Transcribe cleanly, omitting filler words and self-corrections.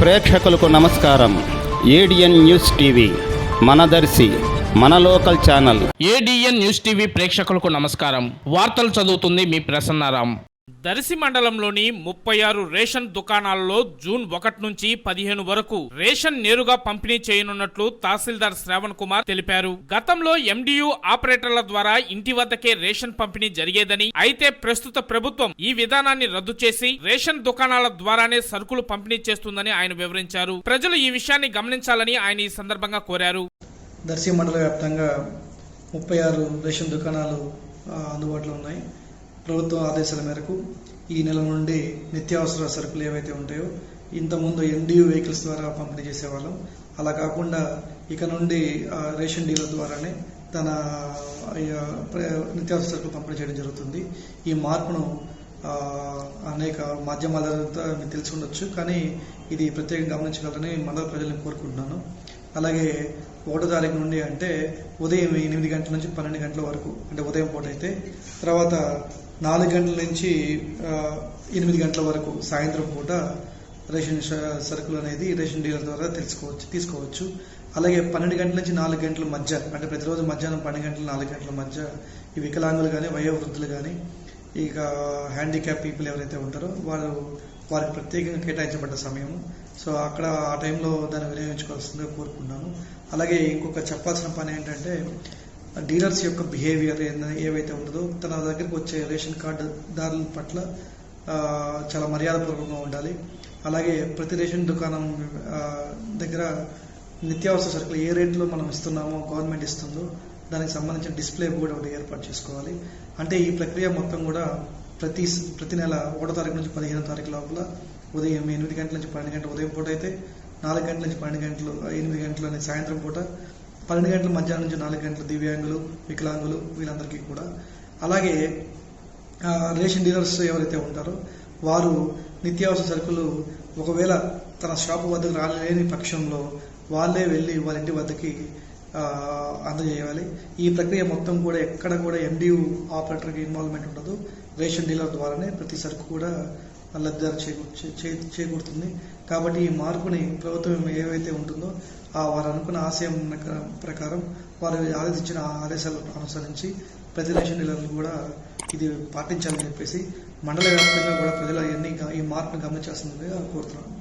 ప్రేక్షకులకు నమస్కారం. ADN news TV మనదర్శి మన local channel. ADN news TV ప్రేక్షకులకు నమస్కారం. వార్తలు చదువుతుంది మీ ప్రసన్నారాం. దర్శి మండలంలోని 36 రేషన్ దుకాణాలలో జూన్ 1 నుంచి 15 వరకు రేషన్ నేరుగా పంపిణీ చేయనున్నట్లు తహసీల్దార్ శ్రావణ్ కుమార్ తెలిపారు. గతంలో ఎండియు ఆపరేటర్ల ద్వారా ఇంటి వద్దకే రేషన్ పంపిణీ జరిగేదని, అయితే ప్రస్తుత ప్రభుత్వం ఈ విధానాన్ని రద్దు చేసి రేషన్ దుకాణాల ద్వారానే సరుకులు పంపిణీ చేస్తుందని ఆయన వివరించారు. ప్రజలు ఈ విషయాన్ని గమనించాలని ఆయన ఈ సందర్భంగా కోరారు. దర్శి మండల వ్యాప్తంగా 36 రేషన్ దుకాణాలు అందుబాటులో ఉన్నాయి. ప్రభుత్వ ఆదేశాల మేరకు ఈ నెల నుండి నిత్యావసర సరుకులు ఏవైతే ఉంటాయో ఇంతకుముందు ఎన్డీయూ వెహికల్స్ ద్వారా పంపిణీ చేసేవాళ్ళం. అలా కాకుండా ఇక నుండి రేషన్ డీలర్ ద్వారానే తన నిత్యావసర సరుకులు పంపిణీ చేయడం జరుగుతుంది. ఈ మార్పును అనేక మాధ్యమాల ద్వారా మీకు తెలిసి ఉండొచ్చు, కానీ ఇది ప్రత్యేకంగా గమనించగలరని మండల ప్రజలను కోరుకుంటున్నాను. అలాగే 1వ తారీఖు నుండి అంటే ఉదయం 8 గంటల నుంచి 12 గంటల వరకు, అంటే ఉదయం పూట అయితే, తర్వాత 4 గంటల నుంచి 8 గంటల వరకు సాయంత్రం పూట రేషన్ సరుకులు అనేది రేషన్ డీలర్ ద్వారా తీసుకోవచ్చు. అలాగే 12 గంటల నుంచి 4 గంటల మధ్య, అంటే ప్రతిరోజు మధ్యాహ్నం 12 గంటల 4 గంటల మధ్య ఈ వికలాంగులు కానీ వయోవృద్ధులు కానీ ఇక హ్యాండిక్యాప్ పీపుల్ ఎవరైతే ఉంటారో వారికి ప్రత్యేకంగా కేటాయించబడ్డ సమయం. సో అక్కడ ఆ టైంలో దాన్ని వినియోగించుకోవాల్సిందిగా కోరుకున్నాను. అలాగే ఇంకొక చెప్పాల్సిన పని ఏంటంటే, డీలర్స్ యొక్క బిహేవియర్ ఏవైతే ఉంటుందో తన దగ్గరికి వచ్చే రేషన్ కార్డుదారుల పట్ల చాలా మర్యాదపూర్వకంగా ఉండాలి. అలాగే ప్రతి రేషన్ దుకాణం దగ్గర నిత్యావసర సరుకులు ఏ రేట్లో మనం ఇస్తున్నామో, గవర్నమెంట్ ఇస్తుందో దానికి సంబంధించిన డిస్ప్లే బోర్డు ఒకటి ఏర్పాటు చేసుకోవాలి. అంటే ఈ ప్రక్రియ మొత్తం కూడా ప్రతి నెల 1వ తారీఖు నుంచి 15వ తారీఖు లోపల ఉదయం 8 గంటల నుంచి 12 గంటల ఉదయం పూట అయితే, 4 గంటల నుంచి 12 గంటలు 8 గంటలు అనేది సాయంత్రం పూట, 12 గంటల మధ్యాహ్నం నుంచి 4 గంటలు దివ్యాంగులు, వికలాంగులు వీళ్ళందరికీ కూడా. అలాగే రేషన్ డీలర్స్ ఎవరైతే ఉంటారో వారు నిత్యావసర సరుకులు ఒకవేళ తన షాపు వద్దకు రాలేని పక్షంలో వాళ్ళే వెళ్ళి వాళ్ళ ఇంటి వద్దకి అందజేయాలి. ఈ ప్రక్రియ మొత్తం కూడా ఎక్కడ కూడా ఎండియు ఆపరేటర్కి ఇన్వాల్వ్మెంట్ ఉండదు. రేషన్ డీలర్ ద్వారానే ప్రతి సరుకు కూడా లబ్ధిదారు చేకూరుతుంది. కాబట్టి ఈ మార్పుని ప్రభుత్వం ఏవైతే ఉంటుందో వారు అనుకున్న ఆశయం ప్రకారం వారు ఆదేశించిన ఆదేశాలను అనుసరించి ప్రతి రేషన్ డీలర్లు కూడా ఇది పాటించాలని చెప్పేసి మండల వ్యాప్తంగా కూడా ప్రజలు ఈ మార్పును గమనించాల్సిందిగా కోరుతున్నాను.